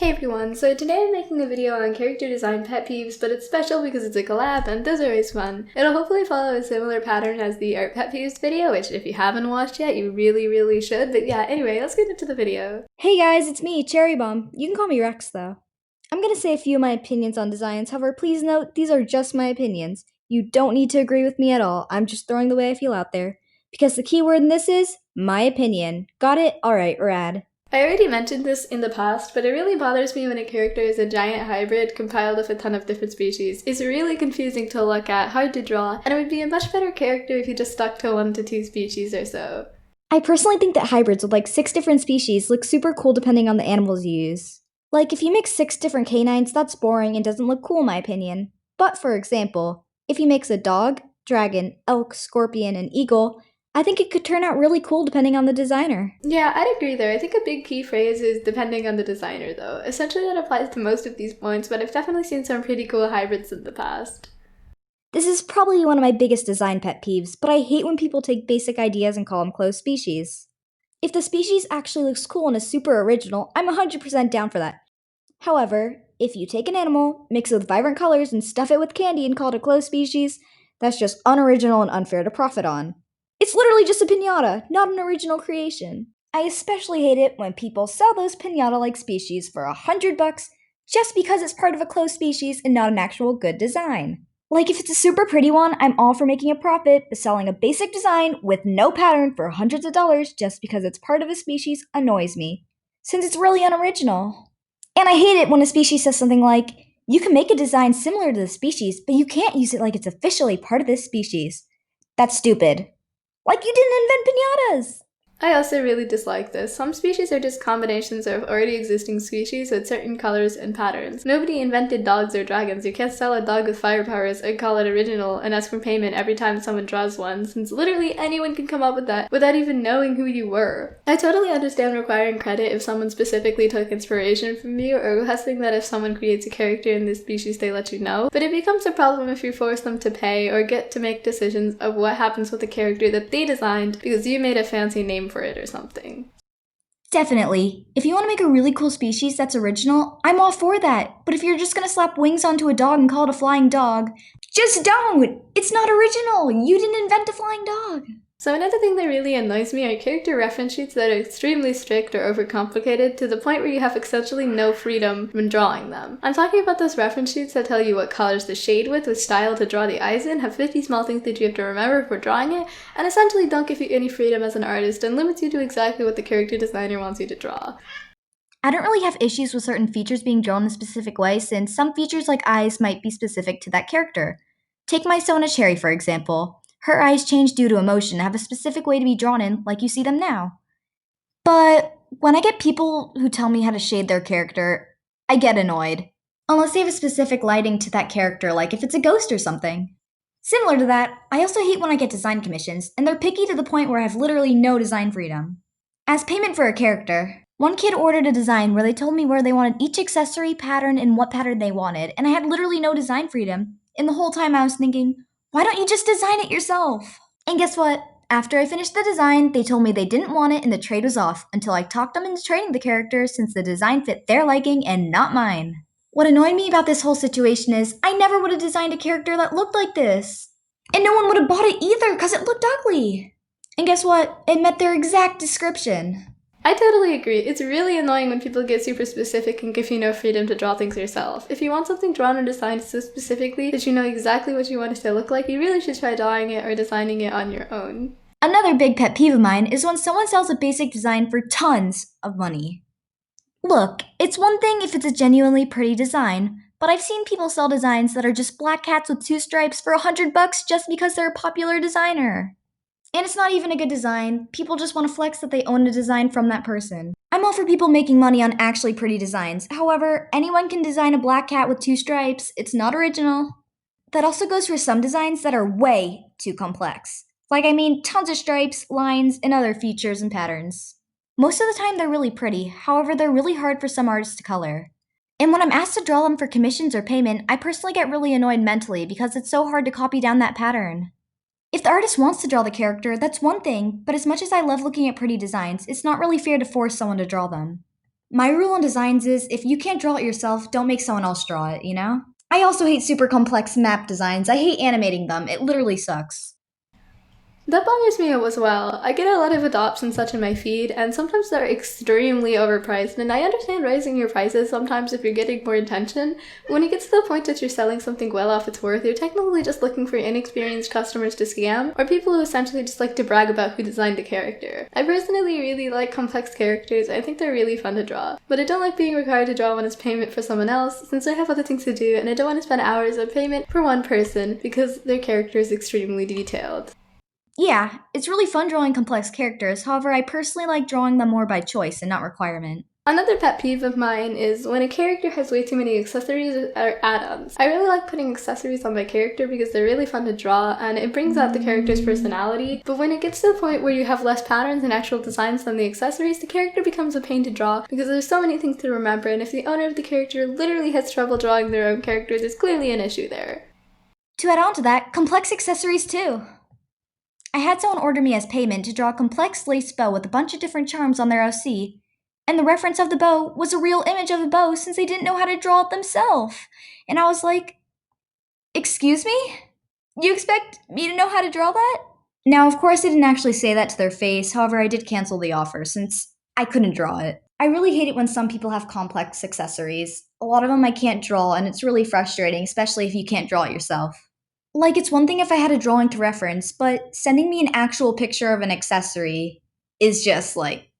Hey everyone, so today I'm making a video on character design pet peeves, but it's special because it's a collab and those are always fun. It'll hopefully follow a similar pattern as the art pet peeves video, which if you haven't watched yet, you really should. But yeah, anyway, let's get into the video. Hey guys, it's me, CherriiBomb. You can call me Rex though. I'm gonna say a few of my opinions on designs, however, please note these are just my opinions. You don't need to agree with me at all, I'm just throwing the way I feel out there. Because the key word in this is my opinion. Got it? Alright, rad. I already mentioned this in the past, but it really bothers me when a character is a giant hybrid compiled of a ton of different species. It's really confusing to look at, hard to draw, and it would be a much better character if you just stuck to 1 to 2 species or so. I personally think that hybrids with like 6 different species look super cool depending on the animals you use. Like, if you mix 6 different canines, that's boring and doesn't look cool in my opinion. But for example, if you mix a dog, dragon, elk, scorpion, and eagle, I think it could turn out really cool depending on the designer. Yeah, I'd agree there. I think a big key phrase is depending on the designer, though. Essentially, that applies to most of these points, but I've definitely seen some pretty cool hybrids in the past. This is probably one of my biggest design pet peeves, but I hate when people take basic ideas and call them closed species. If the species actually looks cool and is super original, I'm 100% down for that. However, if you take an animal, mix it with vibrant colors, and stuff it with candy and call it a closed species, that's just unoriginal and unfair to profit on. It's literally just a piñata, not an original creation. I especially hate it when people sell those piñata-like species for $100 just because it's part of a closed species and not an actual good design. Like, if it's a super pretty one, I'm all for making a profit, but selling a basic design with no pattern for hundreds of dollars just because it's part of a species annoys me, since it's really unoriginal. And I hate it when a species says something like, you can make a design similar to the species, but you can't use it like it's officially part of this species. That's stupid. Like, you didn't invent piñatas! I also really dislike this. Some species are just combinations of already existing species with certain colors and patterns. Nobody invented dogs or dragons. You can't sell a dog with fire powers and call it original and ask for payment every time someone draws one, since literally anyone can come up with that without even knowing who you were. I totally understand requiring credit if someone specifically took inspiration from you, or requesting that if someone creates a character in this species they let you know, but it becomes a problem if you force them to pay or get to make decisions of what happens with the character that they designed because you made a fancy name for it or something. Definitely. If you want to make a really cool species that's original, I'm all for that. But if you're just gonna slap wings onto a dog and call it a flying dog, just don't! It's not original! You didn't invent a flying dog! So another thing that really annoys me are character reference sheets that are extremely strict or overcomplicated to the point where you have essentially no freedom when drawing them. I'm talking about those reference sheets that tell you what colors to shade with style to draw the eyes in, have 50 small things that you have to remember before drawing it, and essentially don't give you any freedom as an artist and limits you to exactly what the character designer wants you to draw. I don't really have issues with certain features being drawn in a specific way, since some features like eyes might be specific to that character. Take my Sona Cherry, for example. Her eyes change due to emotion and have a specific way to be drawn in, like you see them now. But when I get people who tell me how to shade their character, I get annoyed. Unless they have a specific lighting to that character, like if it's a ghost or something. Similar to that, I also hate when I get design commissions, and they're picky to the point where I have literally no design freedom. As payment for a character, one kid ordered a design where they told me where they wanted each accessory, pattern, and what pattern they wanted, and I had literally no design freedom. And the whole time I was thinking, why don't you just design it yourself? And guess what? After I finished the design, they told me they didn't want it and the trade was off until I talked them into trading the character since the design fit their liking and not mine. What annoyed me about this whole situation is I never would have designed a character that looked like this. And no one would have bought it either because it looked ugly. And guess what? It met their exact description. I totally agree. It's really annoying when people get super specific and give you no freedom to draw things yourself. If you want something drawn or designed so specifically that you know exactly what you want it to look like, you really should try drawing it or designing it on your own. Another big pet peeve of mine is when someone sells a basic design for tons of money. Look, it's one thing if it's a genuinely pretty design, but I've seen people sell designs that are just black cats with 2 stripes for $100 just because they're a popular designer. And it's not even a good design, people just want to flex that they own a design from that person. I'm all for people making money on actually pretty designs, however, anyone can design a black cat with 2 stripes, it's not original. That also goes for some designs that are way too complex. Like, I mean, tons of stripes, lines, and other features and patterns. Most of the time they're really pretty, however, they're really hard for some artists to color. And when I'm asked to draw them for commissions or payment, I personally get really annoyed mentally because it's so hard to copy down that pattern. If the artist wants to draw the character, that's one thing, but as much as I love looking at pretty designs, it's not really fair to force someone to draw them. My rule on designs is if you can't draw it yourself, don't make someone else draw it, you know? I also hate super complex map designs. I hate animating them. It literally sucks. That bothers me as well. I get a lot of adopts and such in my feed, and sometimes they're extremely overpriced, and I understand raising your prices sometimes if you're getting more attention, but when it gets to the point that you're selling something well off its worth, you're technically just looking for inexperienced customers to scam, or people who essentially just like to brag about who designed the character. I personally really like complex characters, I think they're really fun to draw, but I don't like being required to draw one as payment for someone else, since I have other things to do, and I don't want to spend hours on payment for one person because their character is extremely detailed. Yeah, it's really fun drawing complex characters, however, I personally like drawing them more by choice and not requirement. Another pet peeve of mine is when a character has way too many accessories or add-ons. I really like putting accessories on my character because they're really fun to draw and it brings out the character's personality, but when it gets to the point where you have less patterns and actual designs than the accessories, the character becomes a pain to draw because there's so many things to remember, and if the owner of the character literally has trouble drawing their own character, there's clearly an issue there. To add on to that, complex accessories too. I had someone order me as payment to draw a complex lace bow with a bunch of different charms on their OC, and the reference of the bow was a real image of the bow since they didn't know how to draw it themselves. And I was like, excuse me? You expect me to know how to draw that? Now, of course, I didn't actually say that to their face, however, I did cancel the offer since I couldn't draw it. I really hate it when some people have complex accessories. A lot of them I can't draw, and it's really frustrating, especially if you can't draw it yourself. Like, it's one thing if I had a drawing to reference, but sending me an actual picture of an accessory is just like,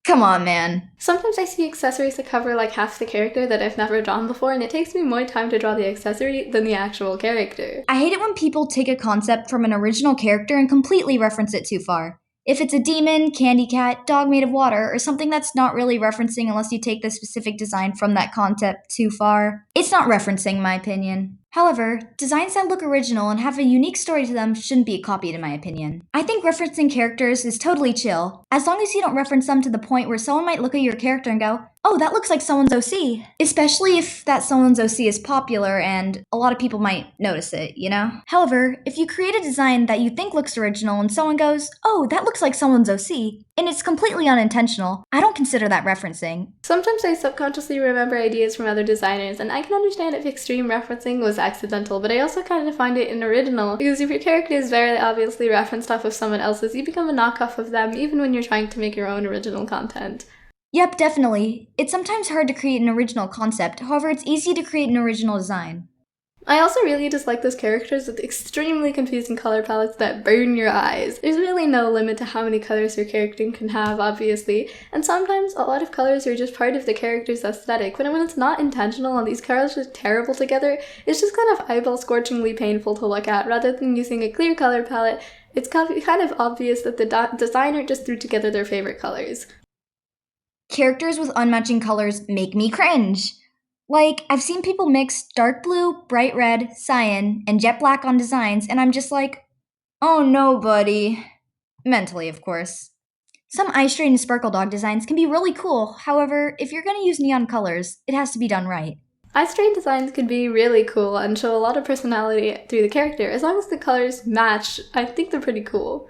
come on, man. Sometimes I see accessories that cover like half the character that I've never drawn before, and it takes me more time to draw the accessory than the actual character. I hate it when people take a concept from an original character and completely reference it too far. If it's a demon, candy cat, dog made of water, or something that's not really referencing unless you take the specific design from that concept too far, it's not referencing, in my opinion. However, designs that look original and have a unique story to them shouldn't be copied, in my opinion. I think referencing characters is totally chill, as long as you don't reference them to the point where someone might look at your character and go, oh, that looks like someone's OC. Especially if that someone's OC is popular and a lot of people might notice it, you know? However, if you create a design that you think looks original and someone goes, oh, that looks like someone's OC, and it's completely unintentional, I don't consider that referencing. Sometimes I subconsciously remember ideas from other designers, and I can understand if extreme referencing was accidental, but I also kind of find it unoriginal, because if your character is very obviously referenced off of someone else's, you become a knockoff of them even when you're trying to make your own original content. Yep, definitely. It's sometimes hard to create an original concept, however, it's easy to create an original design. I also really dislike those characters with extremely confusing color palettes that burn your eyes. There's really no limit to how many colors your character can have, obviously, and sometimes a lot of colors are just part of the character's aesthetic, but when it's not intentional and these colors are terrible together, it's just kind of eyeball-scorchingly painful to look at. Rather than using a clear color palette, it's kind of obvious that the designer just threw together their favorite colors. Characters with unmatching colors make me cringe. Like, I've seen people mix dark blue, bright red, cyan, and jet black on designs, and I'm just like, oh no, buddy. Mentally, of course. Some Ice Strain and Sparkle Dog designs can be really cool, however, if you're gonna use neon colors, it has to be done right. Ice Strain designs can be really cool and show a lot of personality through the character. As long as the colors match, I think they're pretty cool.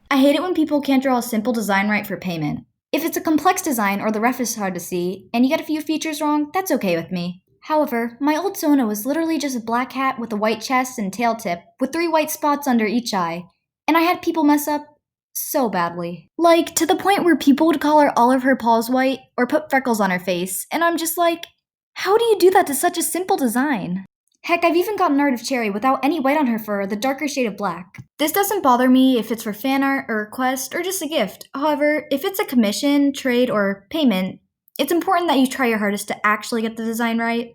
I hate it when people can't draw a simple design right for payment. If it's a complex design or the ref is hard to see, and you get a few features wrong, that's okay with me. However, my old Sona was literally just a black hat with a white chest and tail tip, with 3 white spots under each eye, and I had people mess up so badly. Like, to the point where people would color all of her paws white, or put freckles on her face, and I'm just like, how do you do that to such a simple design? Heck, I've even gotten art of Cherry without any white on her fur, the darker shade of black. This doesn't bother me if it's for fan art or request or just a gift. However, if it's a commission, trade, or payment, it's important that you try your hardest to actually get the design right,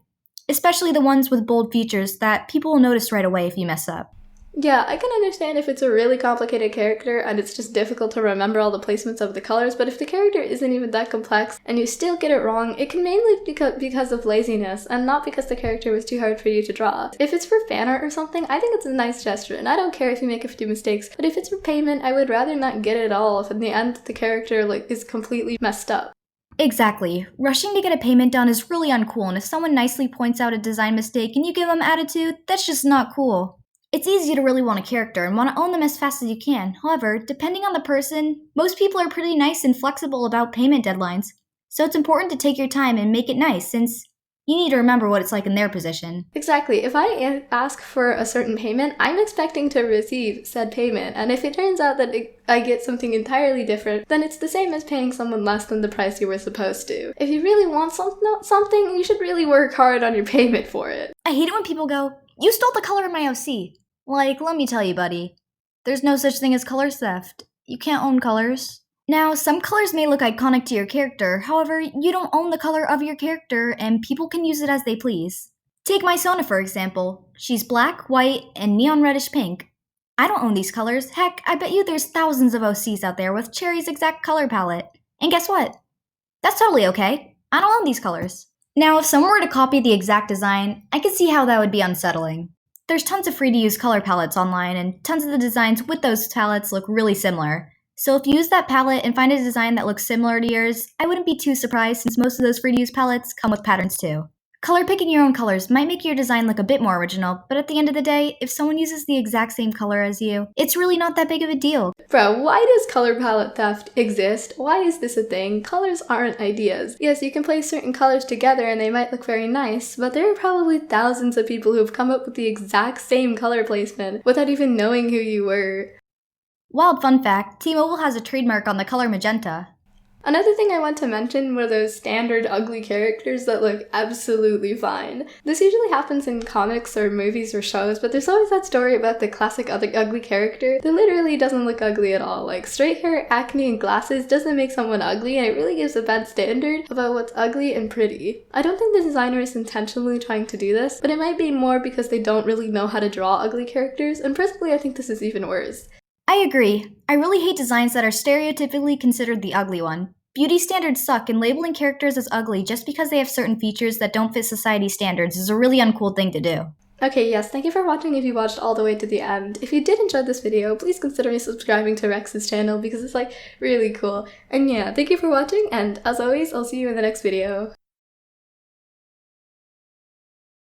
especially the ones with bold features that people will notice right away if you mess up. Yeah, I can understand if it's a really complicated character and it's just difficult to remember all the placements of the colors, but if the character isn't even that complex and you still get it wrong, it can mainly be because of laziness and not because the character was too hard for you to draw. If it's for fan art or something, I think it's a nice gesture, and I don't care if you make a few mistakes, but if it's for payment, I would rather not get it all if in the end the character is completely messed up. Exactly. Rushing to get a payment done is really uncool, and if someone nicely points out a design mistake and you give them attitude, that's just not cool. It's easy to really want a character and want to own them as fast as you can. However, depending on the person, most people are pretty nice and flexible about payment deadlines. So it's important to take your time and make it nice, since you need to remember what it's like in their position. Exactly. If I ask for a certain payment, I'm expecting to receive said payment, and if it turns out that I get something entirely different, then it's the same as paying someone less than the price you were supposed to. If you really want something, you should really work hard on your payment for it. I hate it when people go, "You stole the color in my OC." Like, let me tell you, buddy, there's no such thing as color theft. You can't own colors. Now, some colors may look iconic to your character, however, you don't own the color of your character, and people can use it as they please. Take my Sona, for example. She's black, white, and neon reddish pink. I don't own these colors. Heck, I bet you there's thousands of OCs out there with Cherri's exact color palette. And guess what? That's totally okay. I don't own these colors. Now, if someone were to copy the exact design, I could see how that would be unsettling. There's tons of free-to-use color palettes online, and tons of the designs with those palettes look really similar. So if you use that palette and find a design that looks similar to yours, I wouldn't be too surprised since most of those free-to-use palettes come with patterns too. Color picking your own colors might make your design look a bit more original, but at the end of the day, if someone uses the exact same color as you, it's really not that big of a deal. Bro, why does color palette theft exist? Why is this a thing? Colors aren't ideas. Yes, you can place certain colors together and they might look very nice, but there are probably thousands of people who've come up with the exact same color placement without even knowing who you were. Wild fun fact, T-Mobile has a trademark on the color magenta. Another thing I want to mention were those standard ugly characters that look absolutely fine. This usually happens in comics or movies or shows, but there's always that story about the classic ugly character that literally doesn't look ugly at all. Like, straight hair, acne, and glasses doesn't make someone ugly, and it really gives a bad standard about what's ugly and pretty. I don't think the designer is intentionally trying to do this, but it might be more because they don't really know how to draw ugly characters, and personally I think this is even worse. I agree. I really hate designs that are stereotypically considered the ugly one. Beauty standards suck, and labeling characters as ugly just because they have certain features that don't fit society standards is a really uncool thing to do. Okay, yes, thank you for watching if you watched all the way to the end. If you did enjoy this video, please consider subscribing to Rex's channel because it's like really cool. And yeah, thank you for watching, and as always, I'll see you in the next video.